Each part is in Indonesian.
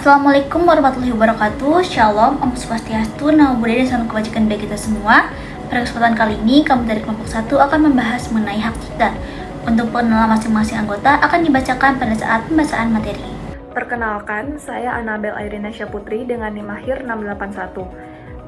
Assalamualaikum warahmatullahi wabarakatuh. Shalom, Om Swastiastu, Namo Buddhaya, dan salam kebajikan bagi kita semua. Pada kesempatan kali ini, kami dari kelompok 1 akan membahas mengenai hak cipta. Untuk pengenalan masing-masing anggota akan dibacakan pada saat pembacaan materi. Perkenalkan, saya Anabel Airina Syaputri dengan NIM akhir 681.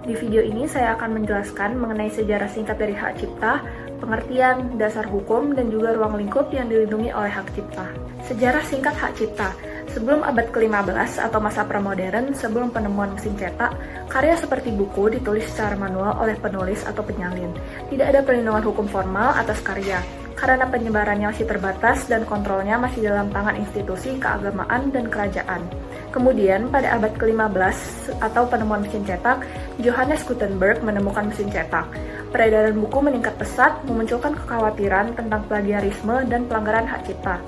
Di video ini saya akan menjelaskan mengenai sejarah singkat dari hak cipta, pengertian, dasar hukum, dan juga ruang lingkup yang dilindungi oleh hak cipta. Sejarah singkat hak cipta. Sebelum abad ke-15 atau masa pramodern, sebelum penemuan mesin cetak, karya seperti buku ditulis secara manual oleh penulis atau penyalin. Tidak ada perlindungan hukum formal atas karya, karena penyebarannya masih terbatas dan kontrolnya masih dalam tangan institusi keagamaan dan kerajaan. Kemudian, pada abad ke-15 atau penemuan mesin cetak, Johannes Gutenberg menemukan mesin cetak. Peredaran buku meningkat pesat, memunculkan kekhawatiran tentang plagiarisme dan pelanggaran hak cipta.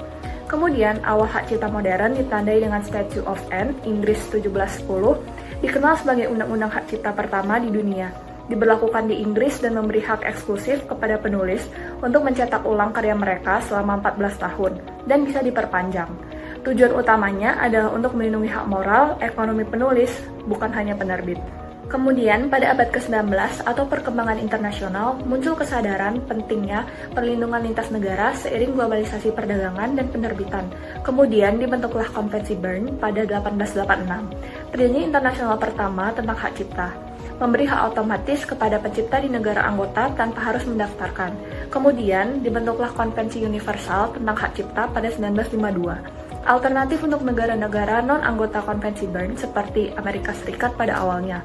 Kemudian, awal hak cipta modern ditandai dengan Statute of Anne, Inggris 1710, dikenal sebagai undang-undang hak cipta pertama di dunia. Diberlakukan di Inggris dan memberi hak eksklusif kepada penulis untuk mencetak ulang karya mereka selama 14 tahun, dan bisa diperpanjang. Tujuan utamanya adalah untuk melindungi hak moral, ekonomi penulis, bukan hanya penerbit. Kemudian, pada abad ke-19 atau perkembangan internasional, muncul kesadaran pentingnya perlindungan lintas negara seiring globalisasi perdagangan dan penerbitan. Kemudian, dibentuklah Konvensi Bern pada 1886, perjanjian internasional pertama tentang hak cipta, memberi hak otomatis kepada pencipta di negara anggota tanpa harus mendaftarkan. Kemudian, dibentuklah Konvensi Universal tentang hak cipta pada 1952. Alternatif untuk negara-negara non-anggota Konvensi Bern seperti Amerika Serikat pada awalnya.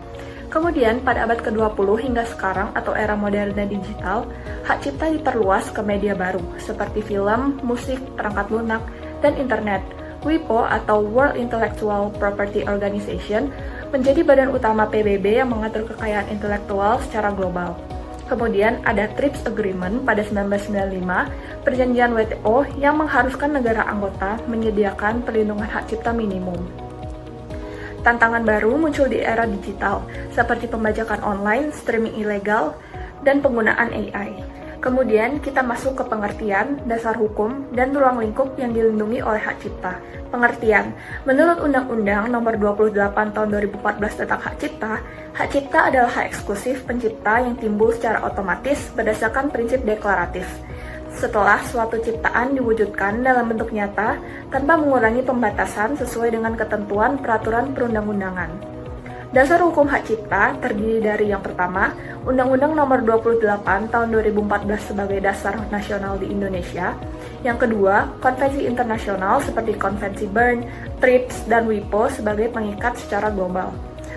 Kemudian, pada abad ke-20 hingga sekarang atau era modern dan digital, hak cipta diperluas ke media baru, seperti film, musik, perangkat lunak, dan internet. WIPO atau World Intellectual Property Organization menjadi badan utama PBB yang mengatur kekayaan intelektual secara global. Kemudian ada TRIPS Agreement pada 1995, perjanjian WTO yang mengharuskan negara anggota menyediakan perlindungan hak cipta minimum. Tantangan baru muncul di era digital, seperti pembajakan online, streaming ilegal, dan penggunaan AI. Kemudian kita masuk ke pengertian, dasar hukum, dan ruang lingkup yang dilindungi oleh hak cipta. Pengertian, menurut Undang-Undang Nomor 28 Tahun 2014 tentang hak cipta adalah hak eksklusif pencipta yang timbul secara otomatis berdasarkan prinsip deklaratif. Setelah suatu ciptaan diwujudkan dalam bentuk nyata tanpa mengurangi pembatasan sesuai dengan ketentuan peraturan perundang-undangan. Dasar hukum hak cipta terdiri dari yang pertama, Undang-Undang Nomor 28 Tahun 2014 sebagai dasar nasional di Indonesia. Yang kedua, konvensi internasional seperti Konvensi Bern, TRIPS, dan WIPO sebagai pengikat secara global.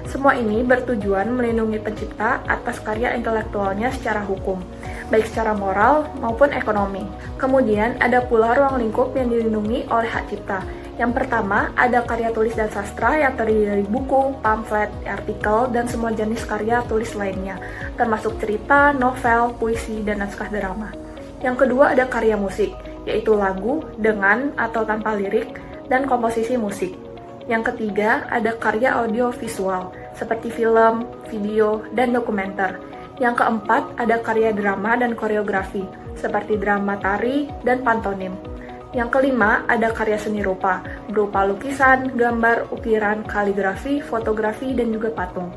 Semua ini bertujuan melindungi pencipta atas karya intelektualnya secara hukum, baik secara moral maupun ekonomi. Kemudian ada pula ruang lingkup yang dilindungi oleh hak cipta. Yang pertama, ada karya tulis dan sastra yang terdiri dari buku, pamflet, artikel, dan semua jenis karya tulis lainnya, termasuk cerita, novel, puisi, dan naskah drama. Yang kedua ada karya musik, yaitu lagu, dengan atau tanpa lirik, dan komposisi musik. Yang ketiga ada karya audio visual, seperti film, video, dan dokumenter. Yang keempat, ada karya drama dan koreografi, seperti drama tari dan pantomim. Yang kelima, ada karya seni rupa, berupa lukisan, gambar, ukiran, kaligrafi, fotografi, dan juga patung.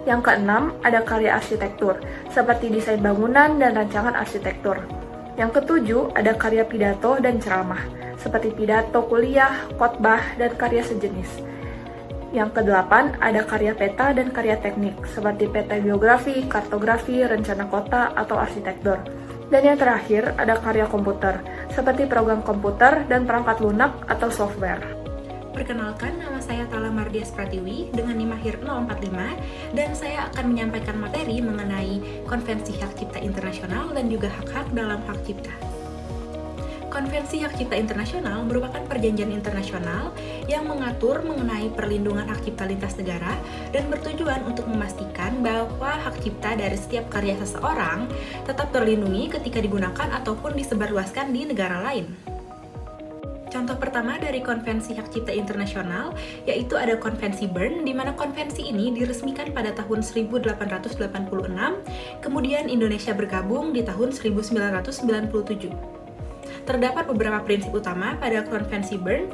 Yang keenam, ada karya arsitektur, seperti desain bangunan dan rancangan arsitektur. Yang ketujuh, ada karya pidato dan ceramah, seperti pidato kuliah, khotbah, dan karya sejenis. Yang kedelapan, ada karya peta dan karya teknik, seperti peta geografi, kartografi, rencana kota, atau arsitektur. Dan yang terakhir, ada karya komputer, seperti program komputer dan perangkat lunak atau software. Perkenalkan, nama saya Tala Mardias Pratiwi dengan NIM akhir 045, dan saya akan menyampaikan materi mengenai Konvensi Hak Cipta Internasional dan juga hak-hak dalam hak cipta. Konvensi Hak Cipta Internasional merupakan perjanjian internasional yang mengatur mengenai perlindungan hak cipta lintas negara dan bertujuan untuk memastikan bahwa hak cipta dari setiap karya seseorang tetap terlindungi ketika digunakan ataupun disebarluaskan di negara lain. Contoh pertama dari Konvensi Hak Cipta Internasional yaitu ada Konvensi Bern, di mana konvensi ini diresmikan pada tahun 1886, kemudian Indonesia bergabung di tahun 1997. terdapat beberapa prinsip utama pada konvensi Bern,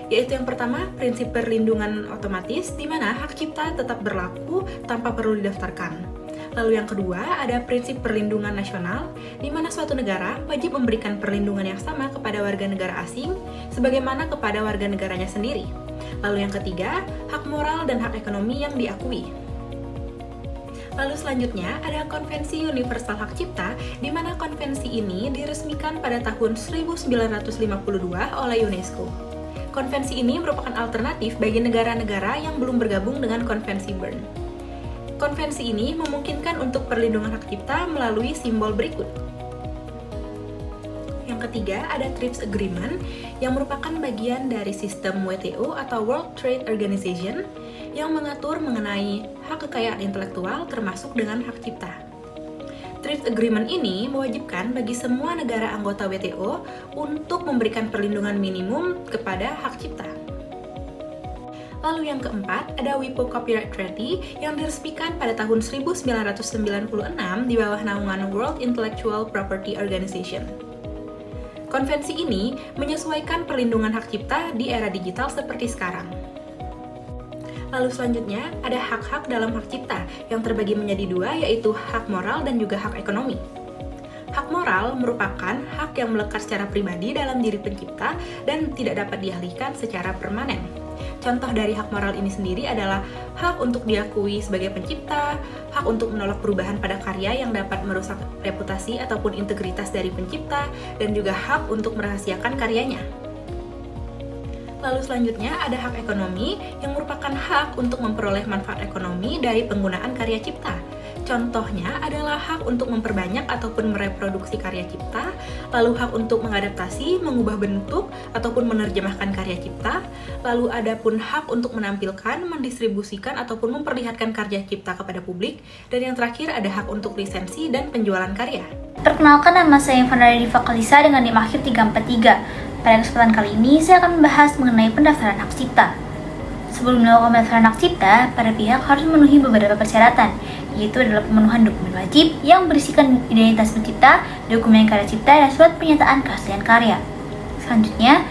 yaitu yang pertama, prinsip perlindungan otomatis, di mana hak cipta tetap berlaku tanpa perlu didaftarkan. Lalu yang kedua, ada prinsip perlindungan nasional, di mana suatu negara wajib memberikan perlindungan yang sama kepada warga negara asing, sebagaimana kepada warga negaranya sendiri. Lalu yang ketiga, hak moral dan hak ekonomi yang diakui. Lalu selanjutnya ada Konvensi Universal Hak Cipta, di mana konvensi ini diresmikan pada tahun 1952 oleh UNESCO. Konvensi ini merupakan alternatif bagi negara-negara yang belum bergabung dengan Konvensi Bern. Konvensi ini memungkinkan untuk perlindungan hak cipta melalui simbol berikut. Yang ketiga, ada TRIPS Agreement yang merupakan bagian dari sistem WTO atau World Trade Organization yang mengatur mengenai hak kekayaan intelektual termasuk dengan hak cipta. TRIPS Agreement ini mewajibkan bagi semua negara anggota WTO untuk memberikan perlindungan minimum kepada hak cipta. Lalu yang keempat, ada WIPO Copyright Treaty yang diresmikan pada tahun 1996 di bawah naungan World Intellectual Property Organization. Konvensi ini menyesuaikan perlindungan hak cipta di era digital seperti sekarang. Lalu selanjutnya, ada hak-hak dalam hak cipta yang terbagi menjadi dua, yaitu hak moral dan juga hak ekonomi. Hak moral merupakan hak yang melekat secara pribadi dalam diri pencipta dan tidak dapat dialihkan secara permanen. Contoh dari hak moral ini sendiri adalah hak untuk diakui sebagai pencipta, hak untuk menolak perubahan pada karya yang dapat merusak reputasi ataupun integritas dari pencipta, dan juga hak untuk merahasiakan karyanya. Lalu selanjutnya ada hak ekonomi yang merupakan hak untuk memperoleh manfaat ekonomi dari penggunaan karya cipta. Contohnya adalah hak untuk memperbanyak ataupun mereproduksi karya cipta, lalu hak untuk mengadaptasi, mengubah bentuk, ataupun menerjemahkan karya cipta, lalu ada pun hak untuk menampilkan, mendistribusikan, ataupun memperlihatkan karya cipta kepada publik, dan yang terakhir ada hak untuk lisensi dan penjualan karya. Perkenalkan, nama saya Invandari Diva Kalisa dengan NIM akhir 343. Pada kesempatan kali ini, saya akan membahas mengenai pendaftaran hak cipta. Sebelum melakukan pendaftaran hak cipta, para pihak harus memenuhi beberapa persyaratan, yaitu adalah pemenuhan dokumen wajib yang berisikan identitas pencipta, dokumen karya cipta, dan surat pernyataan keaslian karya. Selanjutnya,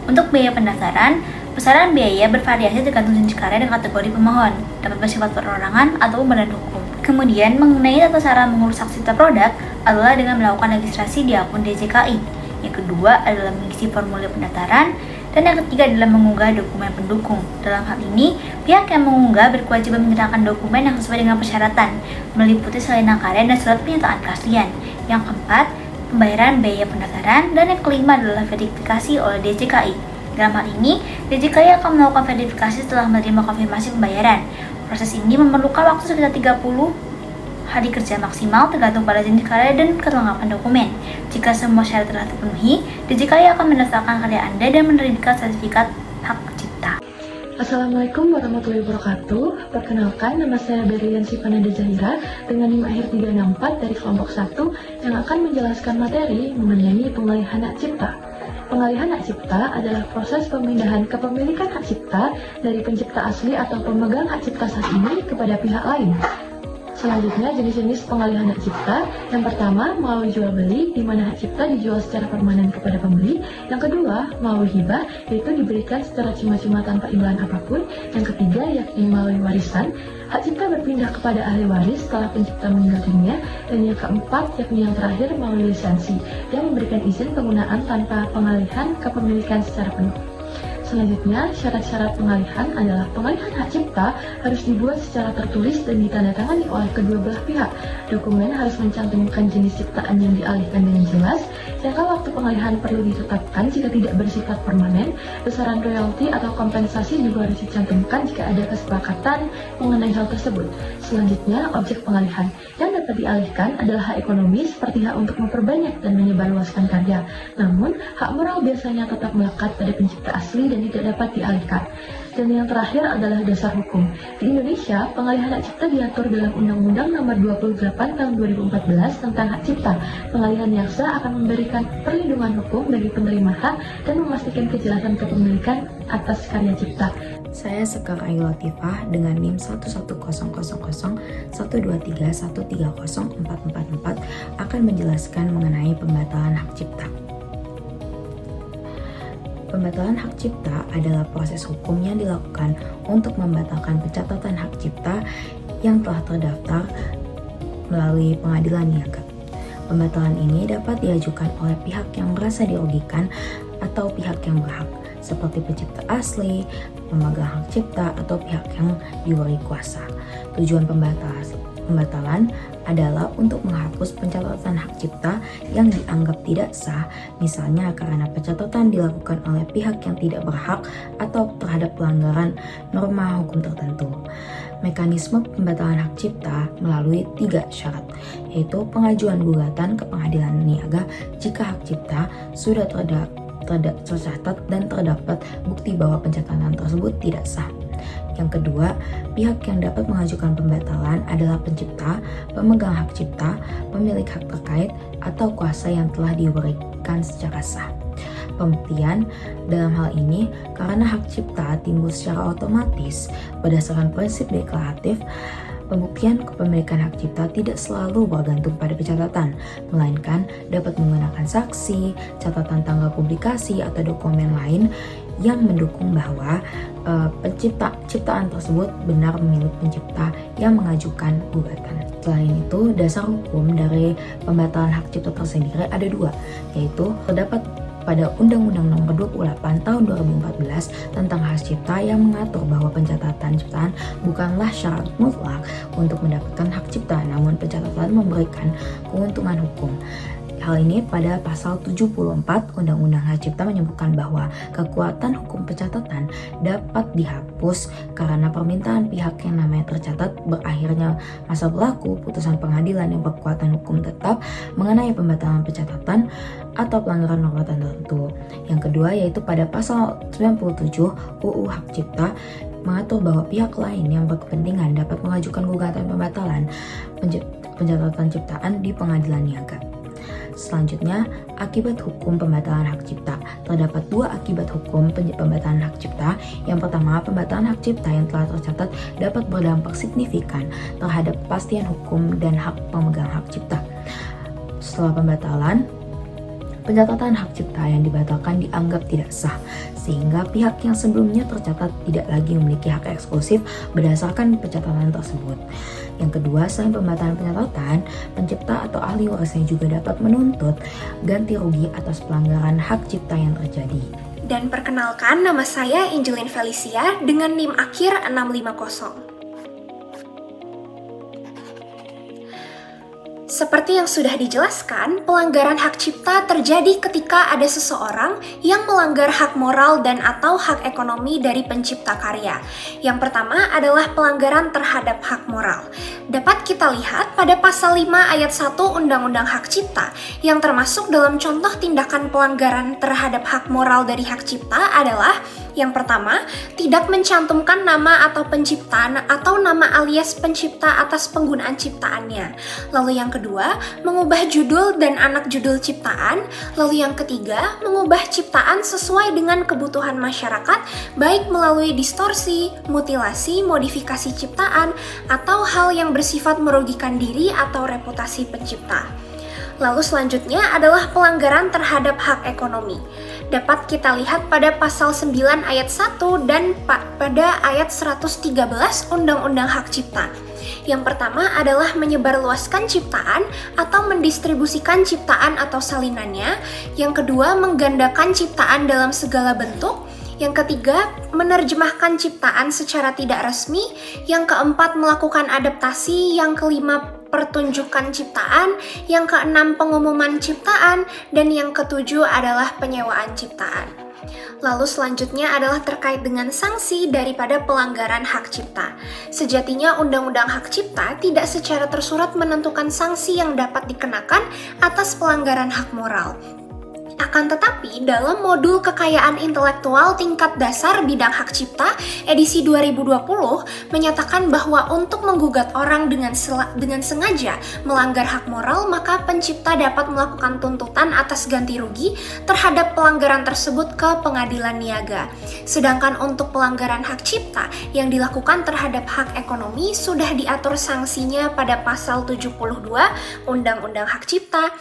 untuk biaya pendaftaran, besaran biaya bervariasi tergantung jenis karya dan kategori pemohon, dapat bersifat perorangan atau badan hukum. Kemudian, mengenai tata cara mengurus hak cipta produk adalah dengan melakukan registrasi di akun DJKI. Yang kedua adalah mengisi formulir pendaftaran, dan yang ketiga adalah mengunggah dokumen pendukung. Dalam hal ini, pihak yang mengunggah berkewajiban menyerahkan dokumen yang sesuai dengan persyaratan, meliputi salinan karya dan surat pernyataan keaslian. Yang keempat, pembayaran biaya pendaftaran, dan yang kelima adalah verifikasi oleh DJKI. Dalam hal ini, DJKI akan melakukan verifikasi setelah menerima konfirmasi pembayaran. Proses ini memerlukan waktu sekitar 30 hari kerja maksimal tergantung pada jenis karya dan kelengkapan dokumen. Jika semua syarat telah terpenuhi, DJKI akan mendaftarkan karya Anda dan menerbitkan sertifikat hak cipta. Assalamualaikum warahmatullahi wabarakatuh. Perkenalkan, nama saya Berlian Sifanada Zahira dengan NIM akhir 364 dari kelompok 1 yang akan menjelaskan materi mengenai pengalihan hak cipta. Pengalihan hak cipta adalah proses pemindahan kepemilikan hak cipta dari pencipta asli atau pemegang hak cipta saat ini kepada pihak lain. Selanjutnya, jenis-jenis pengalihan hak cipta. Yang pertama, melalui jual beli, di mana hak cipta dijual secara permanen kepada pembeli. Yang kedua, melalui hibah, yaitu diberikan secara cuma-cuma tanpa imbalan apapun. Yang ketiga, yakni melalui warisan. Hak cipta berpindah kepada ahli waris setelah pencipta meninggal dunia. Dan yang keempat, yakni yang terakhir, melalui lisensi, yang memberikan izin penggunaan tanpa pengalihan kepemilikan secara penuh. Selanjutnya, syarat-syarat pengalihan adalah pengalihan hak cipta harus dibuat secara tertulis dan ditandatangani oleh kedua belah pihak. Dokumen harus mencantumkan jenis ciptaan yang dialihkan dengan jelas. Jangka waktu pengalihan perlu ditetapkan jika tidak bersifat permanen. Besaran royalti atau kompensasi juga harus dicantumkan jika ada kesepakatan mengenai hal tersebut. Selanjutnya, objek pengalihan yang dapat dialihkan adalah hak ekonomi seperti hak untuk memperbanyak dan menyebarluaskan karya. Namun, hak moral biasanya tetap melekat pada pencipta asli dan tidak dapat dialihkan. Dan yang terakhir adalah dasar hukum. Di Indonesia, pengalihan hak cipta diatur dalam Undang-Undang Nomor 28 Tahun 2014 tentang hak cipta. Pengalihan yang sah akan memberikan perlindungan hukum bagi penerima hak dan memastikan kejelasan kepemilikan atas karya cipta. Saya Sekar Ayu Latifah dengan NIM 110001231304444 akan menjelaskan mengenai pembatalan hak cipta. Pembatalan hak cipta adalah proses hukum yang dilakukan untuk membatalkan pencatatan hak cipta yang telah terdaftar melalui pengadilan niaga. Pembatalan ini dapat diajukan oleh pihak yang merasa dirugikan atau pihak yang berhak, seperti pencipta asli, pemegang hak cipta, atau pihak yang diberi kuasa. Tujuan pembatalan adalah untuk menghapus pencatatan hak cipta yang dianggap tidak sah, misalnya karena pencatatan dilakukan oleh pihak yang tidak berhak atau terhadap pelanggaran norma hukum tertentu. Mekanisme pembatalan hak cipta melalui 3 syarat, yaitu pengajuan gugatan ke pengadilan niaga jika hak cipta sudah tercatat dan terdapat bukti bahwa pencatatan tersebut tidak sah. Yang kedua, pihak yang dapat mengajukan pembatalan adalah pencipta, pemegang hak cipta, pemilik hak terkait, atau kuasa yang telah diberikan secara sah. Pembuktian dalam hal ini karena hak cipta timbul secara otomatis berdasarkan prinsip deklaratif. Pembuktian kepemilikan hak cipta tidak selalu bergantung pada pencatatan, melainkan dapat menggunakan saksi, catatan tanggal publikasi, atau dokumen lain yang mendukung bahwa ciptaan tersebut benar milik pencipta yang mengajukan gugatan. Selain itu, dasar hukum dari pembatalan hak cipta tersendiri ada 2, yaitu terdapat pada Undang-Undang Nomor 28 Tahun 2014 tentang hak cipta yang mengatur bahwa pencatatan ciptaan bukanlah syarat mutlak untuk mendapatkan hak cipta, namun pencatatan memberikan keuntungan hukum. Hal ini pada pasal 74 Undang-Undang Hak Cipta menyebutkan bahwa kekuatan hukum pencatatan dapat dihapus karena permintaan pihak yang namanya tercatat berakhirnya masa berlaku putusan pengadilan yang berkekuatan hukum tetap mengenai pembatalan pencatatan atau pelanggaran norma tertentu. Yang kedua yaitu pada pasal 97 UU Hak Cipta mengatur bahwa pihak lain yang berkepentingan dapat mengajukan gugatan pembatalan pencatatan ciptaan di pengadilan niaga. Selanjutnya, akibat hukum pembatalan hak cipta. Terdapat 2 akibat hukum pembatalan hak cipta. Yang pertama, pembatalan hak cipta yang telah tercatat dapat berdampak signifikan terhadap kepastian hukum dan hak pemegang hak cipta. Setelah pembatalan, pencatatan hak cipta yang dibatalkan dianggap tidak sah, sehingga pihak yang sebelumnya tercatat tidak lagi memiliki hak eksklusif berdasarkan pencatatan tersebut. Yang kedua, selain pembatalan pencatatan, pencipta atau ahli warisnya juga dapat menuntut ganti rugi atas pelanggaran hak cipta yang terjadi. Dan perkenalkan, nama saya Angelin Felicia dengan NIM akhir 650. Seperti yang sudah dijelaskan, pelanggaran hak cipta terjadi ketika ada seseorang yang melanggar hak moral dan atau hak ekonomi dari pencipta karya. Yang pertama adalah pelanggaran terhadap hak moral. Dapat kita lihat pada pasal 5 ayat 1 Undang-Undang Hak Cipta, yang termasuk dalam contoh tindakan pelanggaran terhadap hak moral dari hak cipta adalah yang pertama, tidak mencantumkan nama atau pencipta atau nama alias pencipta atas penggunaan ciptaannya. Lalu yang kedua, mengubah judul dan anak judul ciptaan. Lalu yang ketiga, mengubah ciptaan sesuai dengan kebutuhan masyarakat, baik melalui distorsi, mutilasi, modifikasi ciptaan, atau hal yang bersifat merugikan diri atau reputasi pencipta. Lalu selanjutnya adalah pelanggaran terhadap hak ekonomi. Dapat kita lihat pada pasal 9 ayat 1 dan pada ayat 113 Undang-Undang Hak Cipta. Yang pertama adalah menyebarluaskan ciptaan atau mendistribusikan ciptaan atau salinannya. Yang kedua, menggandakan ciptaan dalam segala bentuk. Yang ketiga, menerjemahkan ciptaan secara tidak resmi. Yang keempat, melakukan adaptasi. Yang kelima, pertunjukan ciptaan. Yang keenam, pengumuman ciptaan. Dan yang ketujuh adalah penyewaan ciptaan. Lalu selanjutnya adalah terkait dengan sanksi daripada pelanggaran hak cipta. Sejatinya Undang-Undang Hak Cipta tidak secara tersurat menentukan sanksi yang dapat dikenakan atas pelanggaran hak moral. Akan tetapi, dalam modul kekayaan intelektual tingkat dasar bidang hak cipta edisi 2020 menyatakan bahwa untuk menggugat orang dengan sengaja melanggar hak moral, maka pencipta dapat melakukan tuntutan atas ganti rugi terhadap pelanggaran tersebut ke pengadilan niaga. Sedangkan untuk pelanggaran hak cipta yang dilakukan terhadap hak ekonomi sudah diatur sanksinya pada pasal 72 Undang-Undang Hak Cipta.